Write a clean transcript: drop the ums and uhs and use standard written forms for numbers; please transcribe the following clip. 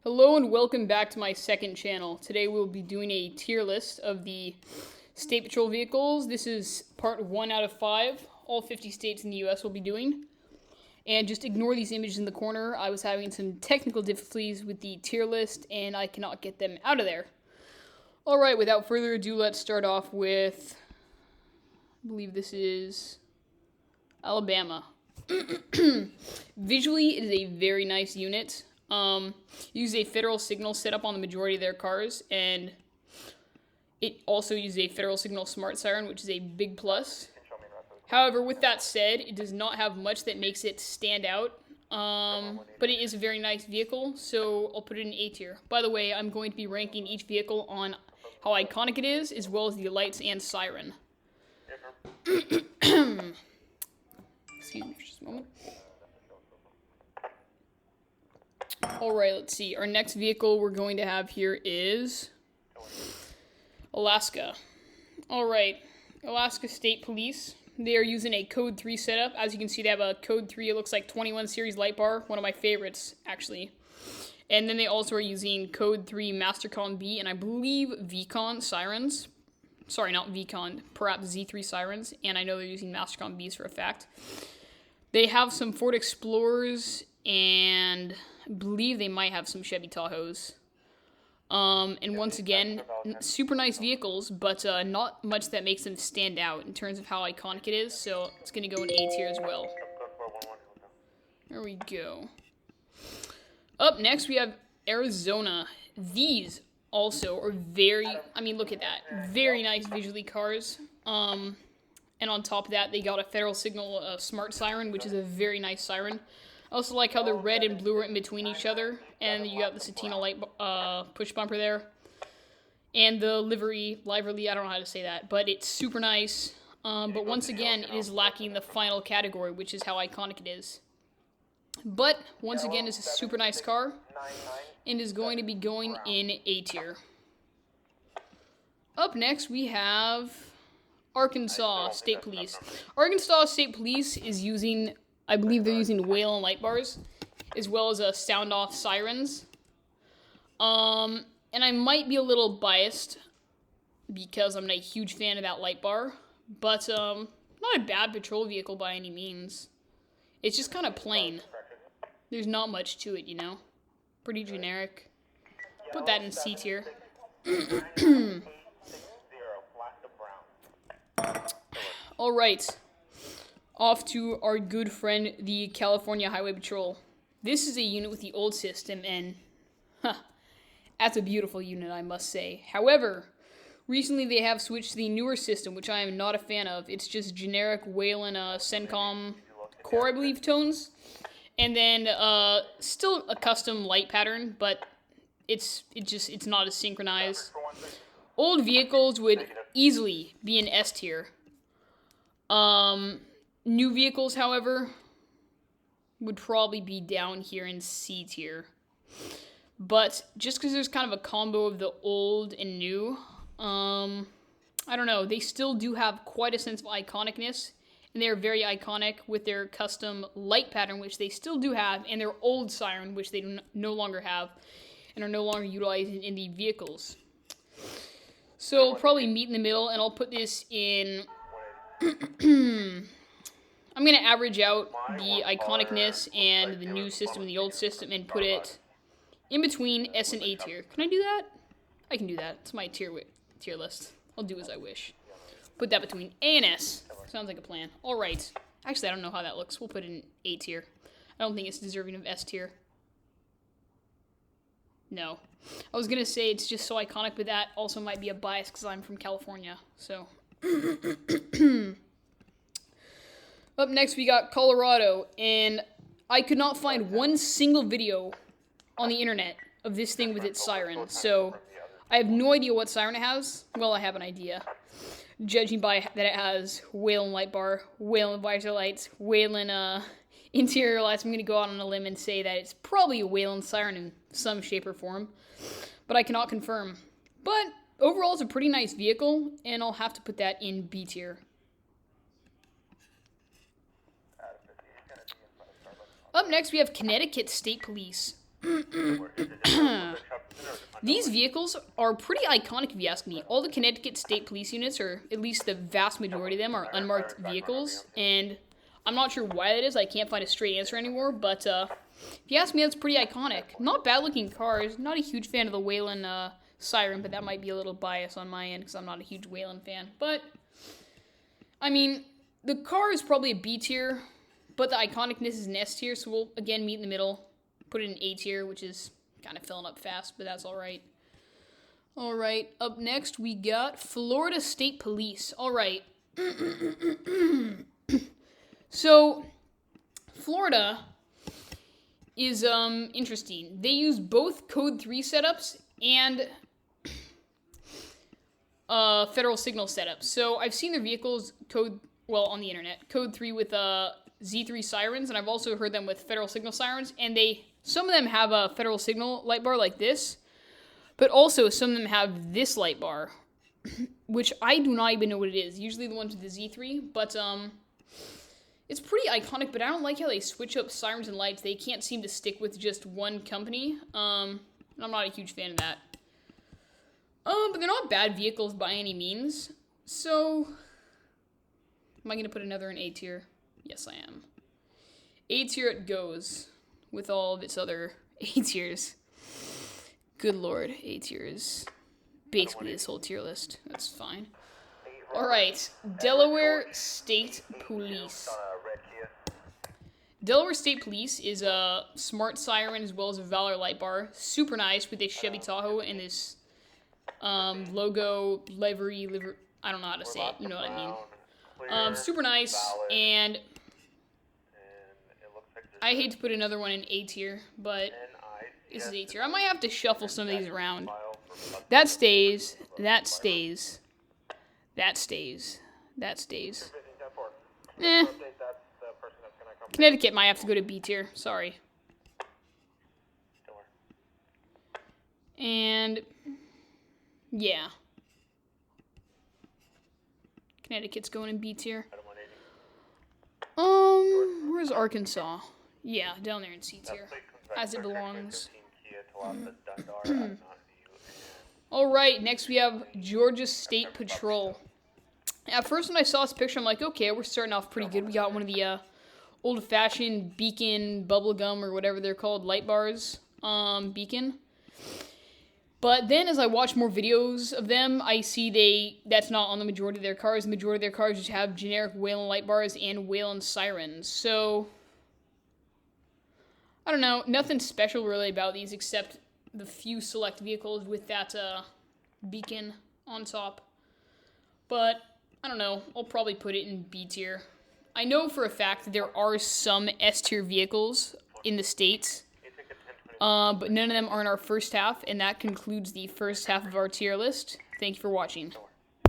Hello and welcome back to my second channel. Today we'll be doing a tier list of the State Patrol vehicles. This is part 1 out of 5. All 50 states in the US will be doing. And just ignore these images in the corner. I was having some technical difficulties with the tier list and I cannot get them out of there. Alright, without further ado, let's start off with, I believe this is Alabama. Visually, it is a very nice unit. Use a federal signal set up on the majority of their cars, and it also uses a federal signal smart siren, which is a big plus. However, with that said, it does not have much that makes it stand out, but it is a very nice vehicle, so I'll put it in A tier. By the way, I'm going to be ranking each vehicle on how iconic it is, as well as the lights and siren. Excuse me for just a moment. Alright, let's see. Our next vehicle we're going to have here is Alaska. Alright, Alaska State Police. They are using a Code 3 setup. As you can see, they have a Code 3, it looks like 21 series light bar. One of my favorites, actually. And then they also are using Code 3 Mastercon B and I believe VCon sirens. Sorry, not VCon, perhaps Z3 sirens. And I know they're using Mastercon Bs for a fact. They have some Ford Explorers and I believe they might have some Chevy Tahoes. And once again, super nice vehicles, but not much that makes them stand out in terms of how iconic it is, so it's going to go in A tier as well. There we go. Up next, we have Arizona. These also are very, I mean, look at that. Very nice visually cars. And on top of that, they got a federal signal smart siren, which is a very nice siren. I also like how the red and blue are in between each other, and you got the Satina light push bumper there. And the livery, I don't know how to say that, but it's super nice. But once again, it is lacking the final category, which is how iconic it is. But, once again, it's a super nice car, and is going to be going in A tier. Up next, we have Arkansas State Police. Arkansas State Police is using, I believe they're using Whalen light bars, as well as sound off sirens. And I might be a little biased, because I'm not a huge fan of that light bar, but not a bad patrol vehicle by any means. It's just kind of plain. There's not much to it, you know? Pretty generic. Put that in C tier. Alright. Off to our good friend, the California Highway Patrol. This is a unit with the old system, and that's a beautiful unit, I must say. However, recently they have switched to the newer system, which I am not a fan of. It's just generic Whalen CENTCOM core, I believe, tones. And then still a custom light pattern, but it's not as synchronized. Old vehicles would easily be in S tier. New vehicles, however, would probably be down here in C tier. But just because there's kind of a combo of the old and new, I don't know. They still do have quite a sense of iconicness, and they're very iconic with their custom light pattern, which they still do have, and their old siren, which they no longer have, and are no longer utilizing in the vehicles. So I'll probably meet in the middle, and I'll put this in... I'm going to average out the iconicness and the new system and the old system and put it in between S and A tier. Can I do that? I can do that. It's my tier list. I'll do as I wish. Put that between A and S. Sounds like a plan. Alright. Actually, I don't know how that looks. We'll put it in A tier. I don't think it's deserving of S tier. No. I was going to say it's just so iconic, but that also might be a bias because I'm from California. So... Up next, we got Colorado, and I could not find one single video on the internet of this thing with its siren, so I have no idea what siren it has. Well, I have an idea, judging by that it has Whalen light bar, Whalen visor lights, Whalen interior lights. I'm going to go out on a limb and say that it's probably a Whalen siren in some shape or form, but I cannot confirm. But overall, it's a pretty nice vehicle, and I'll have to put that in B tier. Up next, we have Connecticut State Police. These vehicles are pretty iconic if you ask me. All the Connecticut State Police units, or at least the vast majority of them, are unmarked vehicles, and I'm not sure why that is. I can't find a straight answer anymore, but if you ask me, that's pretty iconic. Not bad-looking cars. Not a huge fan of the Whelen Siren, but that might be a little bias on my end because I'm not a huge Whelen fan. But, I mean, the car is probably a B tier, but the iconicness is an S tier, so we'll, again, meet in the middle. Put it in A tier, which is kind of filling up fast, but that's alright. Alright, up next we got Florida State Police. Alright. So, Florida is interesting. They use both Code 3 setups and Federal Signal setups. So, I've seen their vehicles on the internet, Code 3 with Z3 sirens, and I've also heard them with Federal Signal sirens, and some of them have a Federal Signal light bar like this, but also some of them have this light bar, which I do not even know what it is. Usually the ones with the Z3, but it's pretty iconic, but I don't like how they switch up sirens and lights. They can't seem to stick with just one company. And I'm not a huge fan of that. But they're not bad vehicles by any means. So, am I going to put another in A tier? Yes, I am. A tier it goes, with all of its other A tiers. Good lord, A tier is basically this whole tier list. That's fine. Alright, Delaware State Police. Delaware State Police is a smart siren as well as a Valor light bar. Super nice with a Chevy Tahoe and this logo, livery, I don't know how to say it, you know what I mean. Super nice, and I hate to put another one in A tier, but this is A tier. I might have to shuffle some of these around. That stays, that stays, that stays, that stays. Connecticut might have to go to B tier, sorry. And, yeah. Connecticut's going in B tier. Where's Arkansas? Yeah, down there in C tier, as it belongs. Alright, next we have Georgia State Patrol. At first when I saw this picture, I'm like, okay, we're starting off pretty good. We got one of the old-fashioned Beacon bubblegum or whatever they're called, light bars, Beacon. But then as I watch more videos of them, I see that's not on the majority of their cars. The majority of their cars just have generic Whelen light bars and Whelen sirens. So, I don't know, nothing special really about these except the few select vehicles with that Beacon on top. But, I don't know, I'll probably put it in B tier. I know for a fact that there are some S tier vehicles in the States. But none of them are in our first half, and that concludes the first half of our tier list. Thank you for watching.